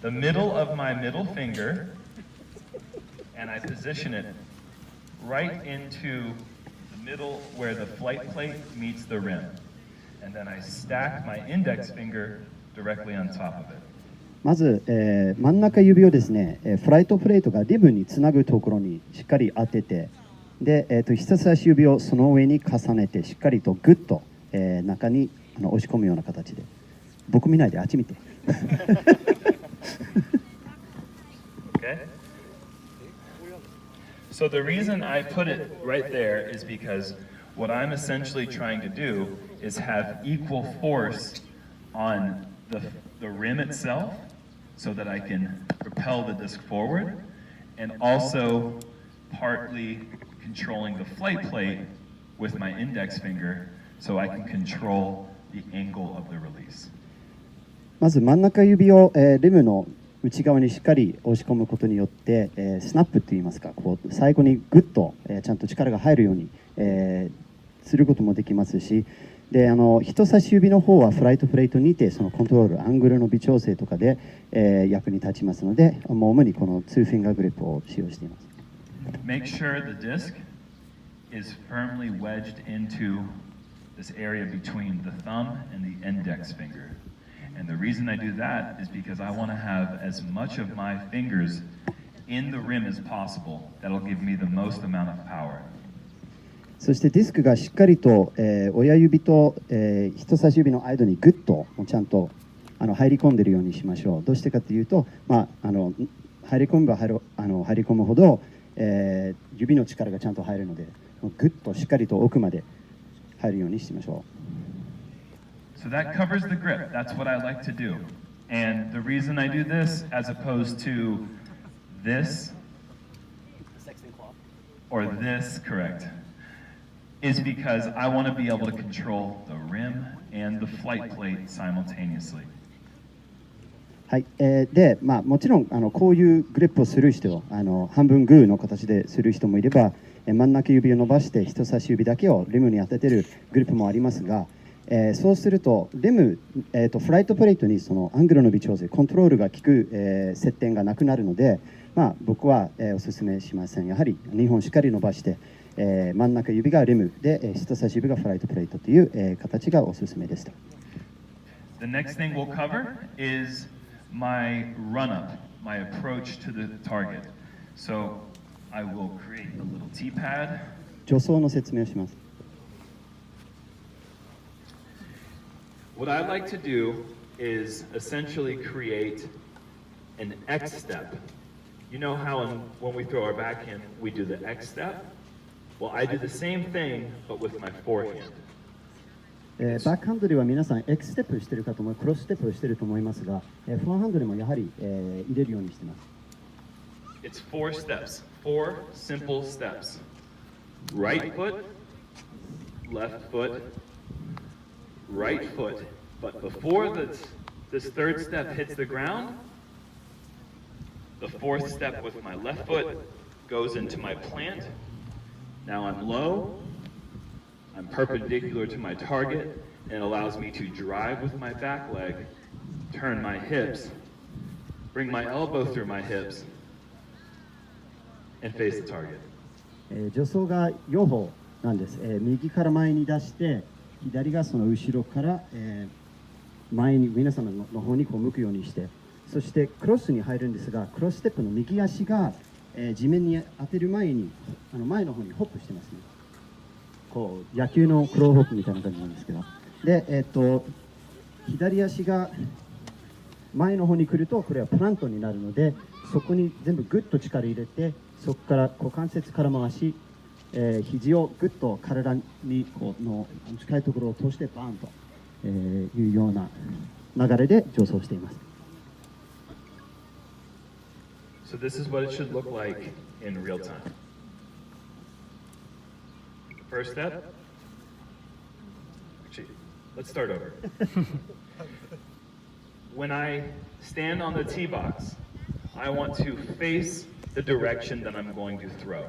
the middle of my middle finger, and I position it right into the middle where the flight plate meets the rim. And then I stack my index finger directly on top of it. まず、真ん中指をですね、フライトプレートがリブにつなぐところにしっかり当てて、で、人差し指をその上に重ねてしっかりとグッと、中に押し込むような形で。僕見ないであっち見て。Okay. So the reason I put it right there is because what I'm essentially trying to do is have equal force on the rim itself so that I can propel the disc forward, and also partly controlling the flight plate with my index finger so I can control the angle of the release. まず真ん中指を、リムの内側にしっかり押し込むことによって、スナップといいますか、こう最後にグッと、ちゃんと力が入るように、することもできますし、で人差し指の方はフライトプレートにてそのコントロール、アングルの微調整とかで、役に立ちますので、主にこの2フィンガーグリップを使用しています。Make sure the disc is firmly wedged into this area between the thumb and the index finger. And the reason I do that is because I want to have as much of my fingers in the rim as possible. That'll give me the most amount of power. そしてディスクがしっかりと、親指と、人差し指の間にグッとちゃんと入り込んでいるようにしましょう。どうしてかというと、入り込めば入り込むほど、指の力がちゃんと入るので、グッとしっかりと奥まで入るようにしましょう。So that covers the grip. That's what I like to do. And the reason I do this as opposed to this or this, correct, is because I want to be able to control the rim and the flight plate simultaneously. はい、で、もちろんこういうグリップをする人は半分グーの形でする人もいれば、真ん中指を伸ばして人差し指だけをリムに当ててるグリップもありますが、そうするとリム、フライトプレートにそのアングルの微調整、コントロールが効く、接点がなくなるので、僕は、おすすめしません。やはり2本しっかり伸ばして、真ん中指がリムで、人差し指がフライトプレートという、形がおすすめです。The next thing we'll cover is my run-up, my approach to the target. So I will create a little T-pad. 助走の説明をします。What I like to do is essentially create an X step. You know how when we throw our backhand, we do the X step? Well, I do the same thing, but with my forehand. バックハンドでは皆さん X ステップしてるかと思い、クロスステップをしてると思いますが、フォアハンドでもやはり、入れるようにしています。It's 4 steps, 4 simple steps. Right foot, left foot, right foot. But before this third step hits the ground, the fourth step with my left foot goes into my plant. Now I'm low, I'm perpendicular to my target, and it allows me to drive with my back leg, turn my hips, bring my elbow through my hips, and face the target. 助走が4歩なんです。右から前に出して、左がその後ろから、前に皆様の方にこう向くようにして、そしてクロスに入るんですが、クロスステップの右足が、地面に当てる前に前の方にホップしてますね。こう野球のクローホップみたいな感じなんですけど、で、左足が前の方に来るとこれはプラントになるので、そこに全部グッと力入れて、そこから股関節から回し、肘をグッと体にこうの近いところを通してバーンと、いうような流れで助走しています。So this is what it should look like in real time. First step. Actually, let's start over. When I stand on the tee box, I want to face the direction that I'm going to throw.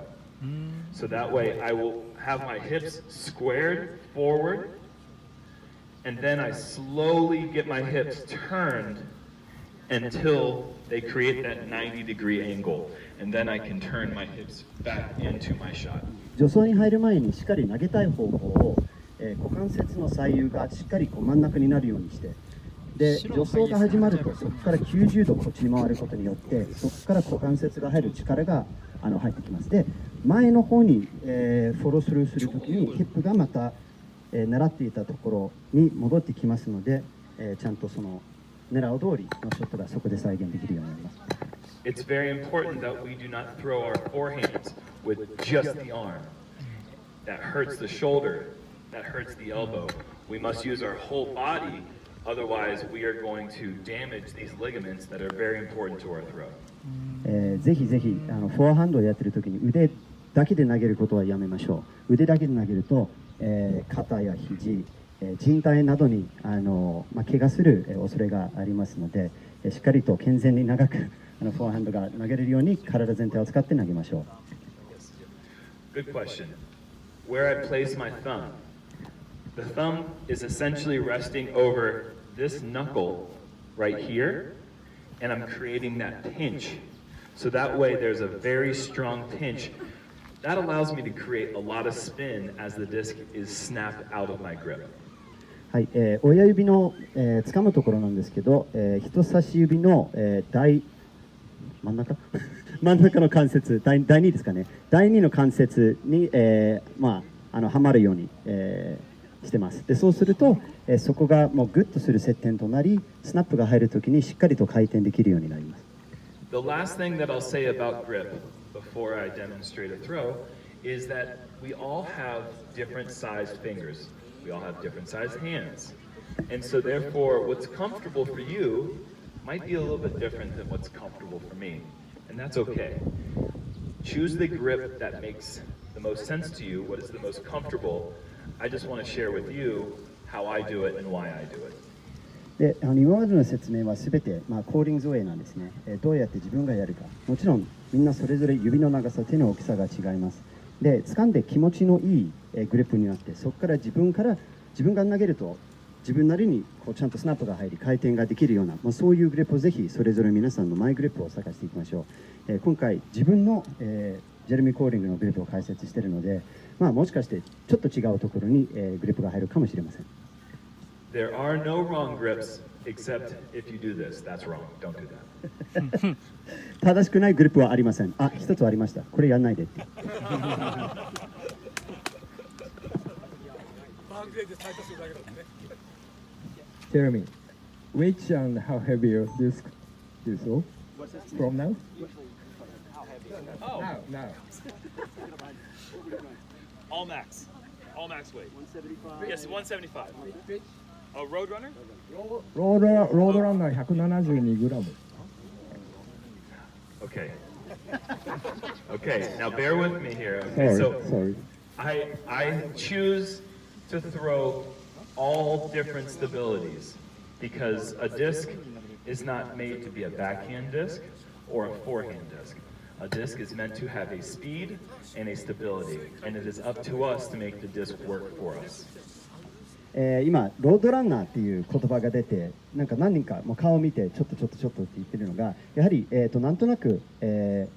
So that way I will have my hips squared forward, and then I slowly get my hips turned until they create that 90-degree angle, and then I can turn my hips back into my shot. 助走に入る前にしっかり投げたい方向を、股関節の左右がしっかりこう真ん中になるようにして、で助走が始まるとそこから90度こっちに回ることによってそこから股関節が入る力が入ってきます。で前の方に、フォロースルーするときにヒップがまた、狙っていたところに戻ってきますので、ちゃんとその狙う通りのショットがそこで再現できるようになります。It's very important that we do not throw our forehands with just the arm. That hurts the shoulder, that hurts the elbow. We must use our whole body, otherwise we are going to damage these ligaments that are very important to our throw. ぜひぜひフォアハンドをやってる時に腕だけで投げることはやめましょう。腕だけで投げると、肩や肘、靭帯などに怪我する恐れがありますので、しっかりと健全に長くフォアハンドが投げれるように体全体を使って投げましょう。Good question. Where I place my thumb. The thumb is essentially resting over this knuckle right here, and I'm creating that pinch. So that way there's a very strong pinch. That allows me to create a lot of spin as the disc is snapped out of my grip. はい、親指の、掴むところなんですけど、人差し指の、真ん中真ん中の関節、第2ですかね、第2の関節に、はまるように、してます。でそうすると、そこがもうグッとする接点となり、スナップが入るときにしっかりと回転できるようになります。The last thing that I'll say about grip before I demonstrate a throw is that we all have different sized fingers. We all have different sized hands. And so therefore, what's comfortable for you might be a little bit different than what's comfortable for me. And that's okay. Choose the grip that makes the most sense to you, what is the most comfortable. I just want to share with you how I do it and why I do it. で今までの説明はすべて、コーリングズウェイなんですね。どうやって自分がやるか。もちろんみんなそれぞれ指の長さ、手の大きさが違います。で掴んで気持ちのいいグリップになって、そこから自分が投げると自分なりにこうちゃんとスナップが入り回転ができるような、そういうグリップをぜひそれぞれ皆さんのマイグリップを探していきましょう。今回自分の、ジェレミーコーリングのグリップを解説しているので、もしかしてちょっと違うところに、グリップが入るかもしれません。There are no wrong grips except if you do this. That's wrong. Don't do that. 正しくないグリップはありません。一つありました。これやんないでって。Jeremy, which and how heavy your disc is all? From now? Oh. Now. All max weight. Yes, 175. A Roadrunner? ロードランナー 172g. Okay. Okay, now bear with me here. Okay, Sorry. I choose to throw all different stabilities because a disc is not made to be a backhand disc or a forehand disc. A disc is meant to have a speed and a stability, and it is up to us to make the disc work for us. 今ロードランナーっていう言葉が出て、何人かもう顔を見てちょっとって言ってるのが、やはり、なんとなく、オー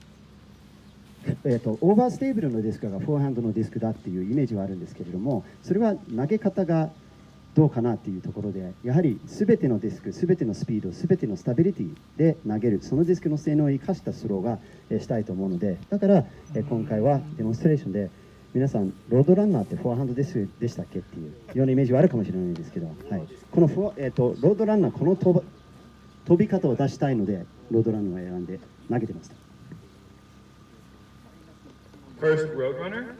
バーステーブルのディスクがフォアハンドのディスクだっていうイメージはあるんですけれども、それは投げ方がどうかなっていうところで、やはり全てのディスク、全てのスピード、全てのスタビリティで投げる、そのディスクの性能を生かしたスローがしたいと思うので、だから、今回はデモンストレーションで皆さんロードランナーってフォアハンドディスクでしたっけっていうようなイメージはあるかもしれないんですけど、はい、このロードランナー、この飛び方を出したいのでロードランナーを選んで投げてました。First Roadrunner,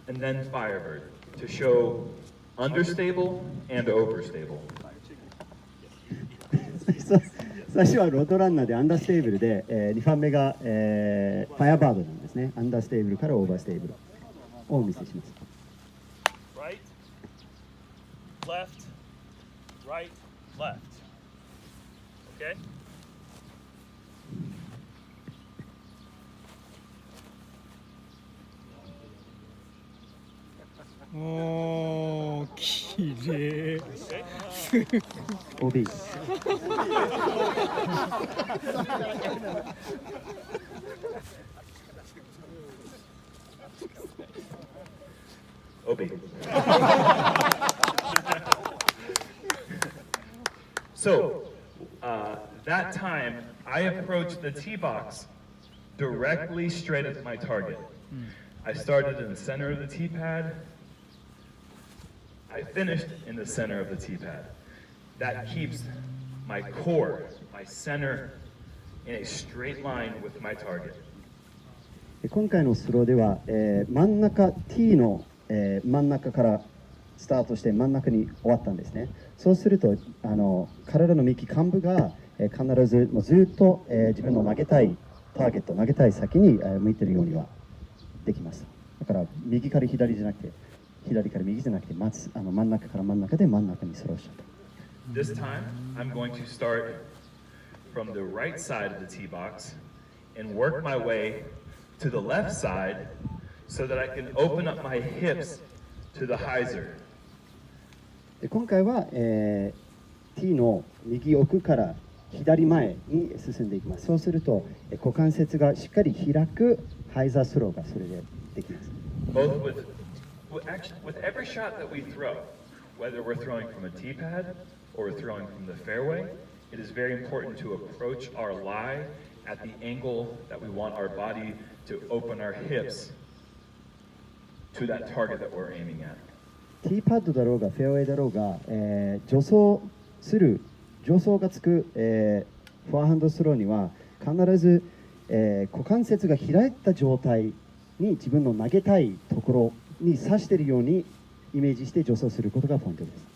and then Firebird to show understable and overstable. 最初はロードランナーでアンダーステーブルで、2番目が、ファイアバードなんですね。アンダーステーブルからオーバーステーブルをお見せします。Right, left, right, left. Okay? おー、きれい。Okay? OB。OB. So, that time, I approached the tee box directly straight at my target. I started in the center of the tee pad. I finished in the center of the tee pad. That keeps my core, my center, in a straight line with my target. 今回のスローでは、真ん中 T の、真ん中からスタートして真ん中に終わったんですね。そうすると体の幹部が、必ずもうずっと、自分の投げたいターゲット投げたい先に、向いているようにはできます。だから右から左じゃなくて左から右じゃなくてまず真ん中から真ん中で真ん中にスローしちゃう。This time, I'm going to start from the right side of the tee box and work my way to the left side so that I can open up my hips to the hyzer. で今回は、T の右奥から左前に進んでいきます。そうすると股関節がしっかり開くハイザースローがそれでできます。Both with every shot that we throw, whether we're throwing from a tee pad or we're throwing from the fairway, it is very important to approach our lie at the angle that we want our body to open our hips to that target that we're aiming at. ティーパッドだろうがフェアウェイだろうが、助走がつく、フォアハンドスローには必ず、股関節が開いた状態に自分の投げたいところに刺しているようにイメージして助走することがポイントです。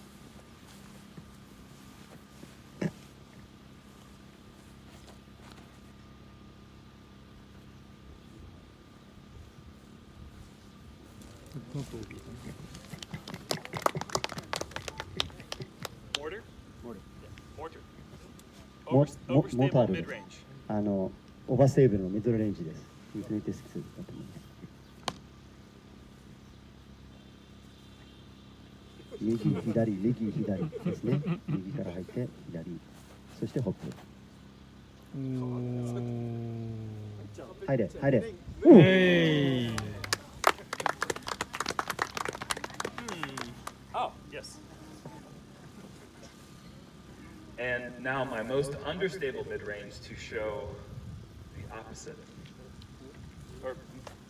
モータールです。オーバーステーブルのミドルレンジです。ミドルディスクだと思います。右左右左ですね。右から入って左、そしてホップ。入れ入れ。Oh, yes. And now my most understable mid-range to show the opposite. Or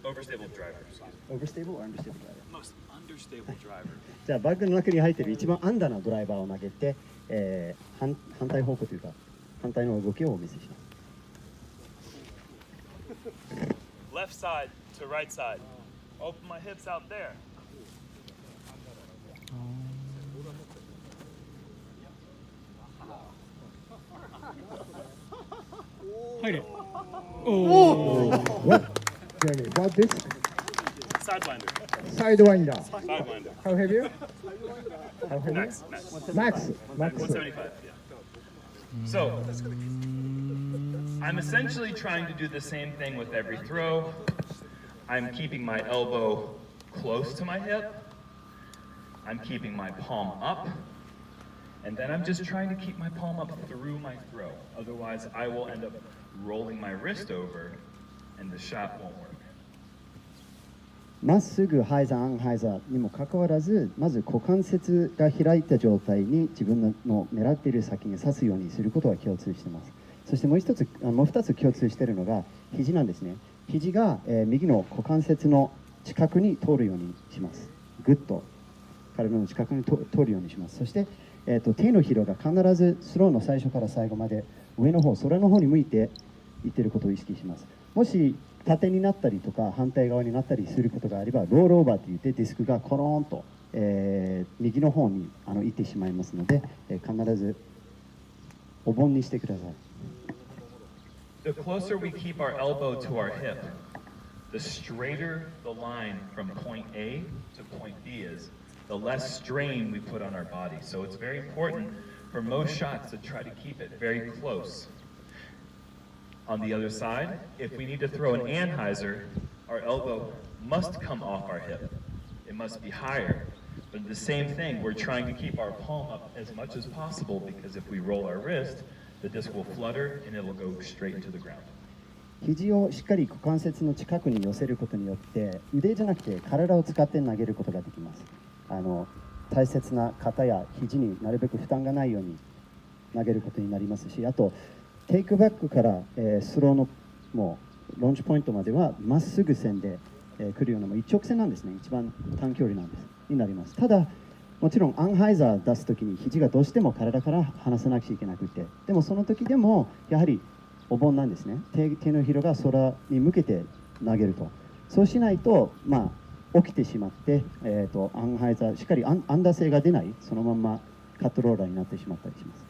overstable driver, excuse me. Overstable or understable driver? Most understable driver. じゃあバッグの中に入っている一番アンダーなドライバーを投げて、反対方向というか反対の動きをお見せします。Left side to right side. Open my hips out there. 入れ。What? Jeremy, what this? Sidewinder. Sidewinder. Sidewinder. How heavy? How heavy? Max. Max. 175. Yeah. So, I'm essentially trying to do the same thing with every throw. I'm keeping my elbow close to my hip. I'm keeping my palm up. And then I'm just trying to keep my palm up through my throw. Otherwise, I will end up rolling my wrist over and the shot won't work. まっすぐハイザー、アンハイザーにもかかわらず、まず股関節が開いた状態に自分の狙っている先に刺すようにすることは共通しています。そしてもう2つ共通しているのが肘なんですね。肘が、右の股関節の近くに通るようにします。ぐっと体の近くに通るようにします。そして、手のひらが必ずスローの最初から最後まで上の方、空の方に向いていっていることを意識します。もし縦になったりとか反対側になったりすることがあればロールオーバーといってディスクがコローンと、右の方に行ってしまいますので、必ずお盆にしてください。The closer we keep our elbow to our hip, the straighter the line from point A to point B is, the less strain we put on our body. So it's very important for most shots to try to keep it very close. On the other side, if we need to throw an Anheuser, our elbow must come off our hip. It must be higher. But the same thing, we're trying to keep our palm up as much as possible because if we roll our wrist, the disc will flutter and it'll go straight into the ground. 肘をしっかり股関節の近くに寄せることによって腕じゃなくて体を使って投げることができます。大切な肩や肘になるべく負担がないように投げることになりますし、あとテイクバックから、スローのもうローンチポイントまではまっすぐ線で、来るようなもう一直線なんですね。一番短距離なんですになります。ただもちろんアンハイザー出すときに肘がどうしても体から離さなくちゃいけなくて、でもその時でもやはりお盆なんですね。手のひらが空に向けて投げると。そうしないと、起きてしまって、アンハイザーしっかりアンダー性が出ない、そのままカットローラーになってしまったりします。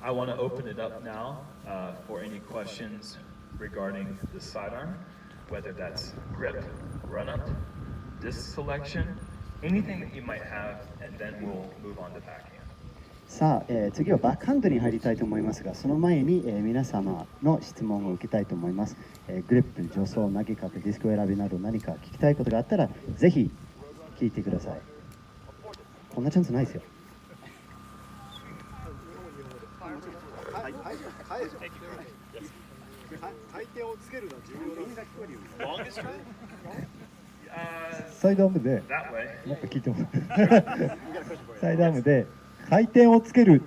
I want to open it up now for any questions regarding the sidearm, whether that's grip, run up, disc selection, anything that you might have, and then we'll move on to backhand. さあ、次はバックハンドに入りたいと思いますが、その前に、皆様の質問を受けたいと思います。グリップ、助走、投げ方、ディスク選びなど何か聞きたいことがあったらぜひ聞いてください。こんなチャンスないですよ。回転をつけるのは重要なんです。サイドアームで That way. もっと聞いてもらうサイドアームで回転をつける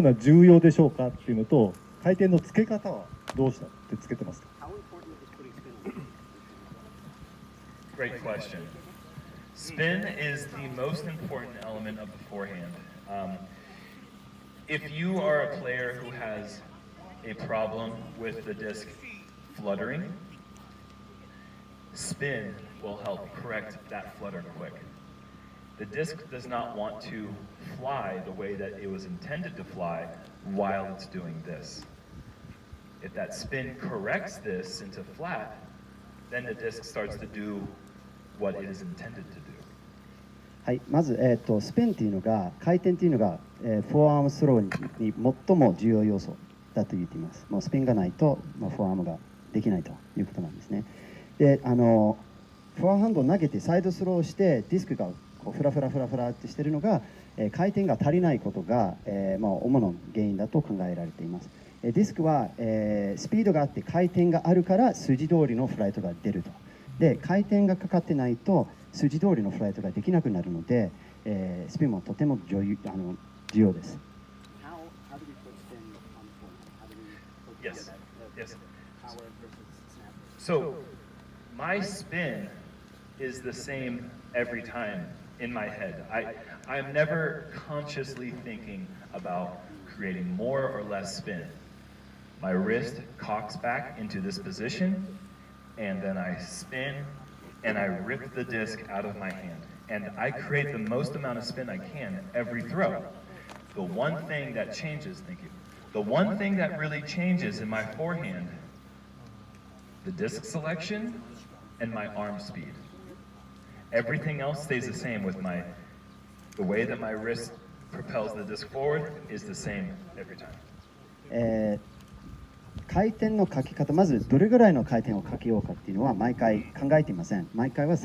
のは重要でしょうかっていうのと、回転のつけ方はどうしたってつけてますか？ Great question. Spin is the most important element of the forehand. If you are a player who has a problem with the disc fluttering, spin will help correct that flutter quick. The disc does not want to fly the way that it was intended to fly while it's doing this. If that spin corrects this into flat, then the disc starts to do what it is intended to do. はい、まず、スピンっていうのが、回転っていうのが、フォアアームスローに最も重要要素だと言っています。もうスピンがないと、フォアアームができないということなんですね。で、フォアハンドを投げてサイドスローしてディスクがこうフラフラってしているのが、回転が足りないことが、主な原因だと考えられています。ディスクは、スピードがあって回転があるから筋通りのフライトが出ると。で、回転がかかってないと筋通りのフライトができなくなるので、スピンもとても重要です。Yes. So, my spin is the same every time in my head. I'm never consciously thinking about creating more or less spin. My wrist cocks back into this position, and then I spin, and I rip the disc out of my hand. And I create the most amount of spin I can every throw. The one thing that changes, the one thing that really changes in my forehand, the disc selection and my arm speed. Everything else stays the same with the way that my wrist propels the disc forward is the same every time. 回転のかけ方、まずどれぐらいの回転をかけようかっていうのは毎回考えていません。毎回は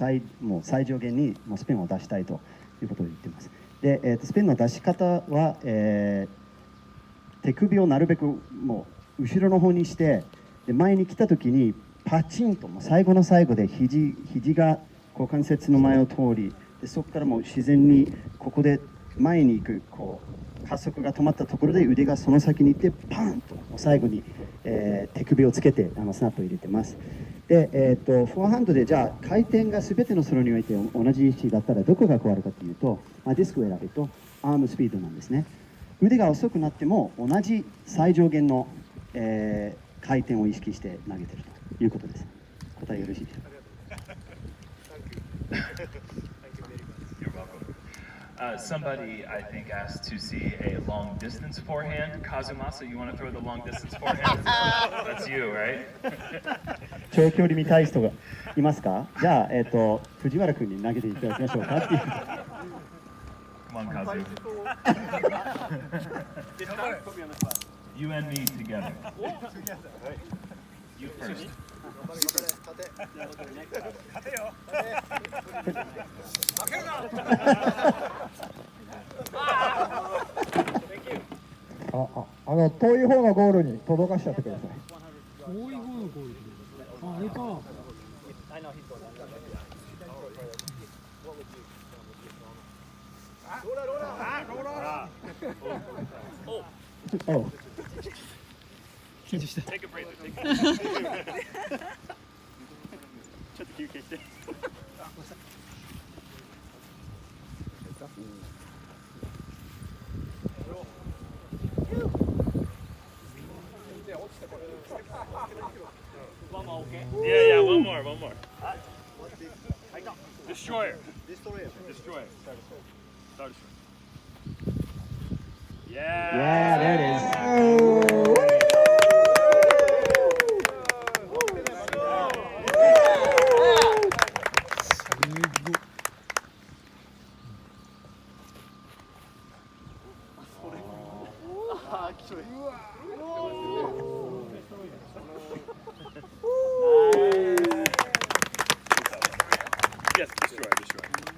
もう最上限にもうスピンを出したいということを言っています。で、スピンの出し方は、手首をなるべくもう後ろの方にして、で前に来た時にパチンともう最後の最後で肘が股関節の前を通り、でそこからもう自然にここで前に行くこう加速が止まったところで腕がその先に行ってパンと最後に、手首をつけてスナップを入れてます。で、フォアハンドでじゃあ回転が全てのスローにおいて同じ位置だったらどこが変わるかというと、ディスクを選ぶとアームスピードなんですね。腕が遅くなっても同じ最上限の、回転を意識して投げているということです。答えよろしいでしょうか。You're welcome. Somebody, I think, asked to see a long distance forehand. Kazumasa, you want to throw the long distance forehand? That's you, right? 長距離見たい人がいますか？じゃあ、藤原君に投げていただきましょうかっていう。Come on, Kazu. You and me together. You first. 遠い方のゴールに届かしちゃってください。遠い方のゴール。あれか。おう。緊張した。Take a break. Take a break. ちょっと休憩して。Yeah, one more. Destroyer. Destroyer. Start destroyer. Yeah, there it is. Yes, destroyer.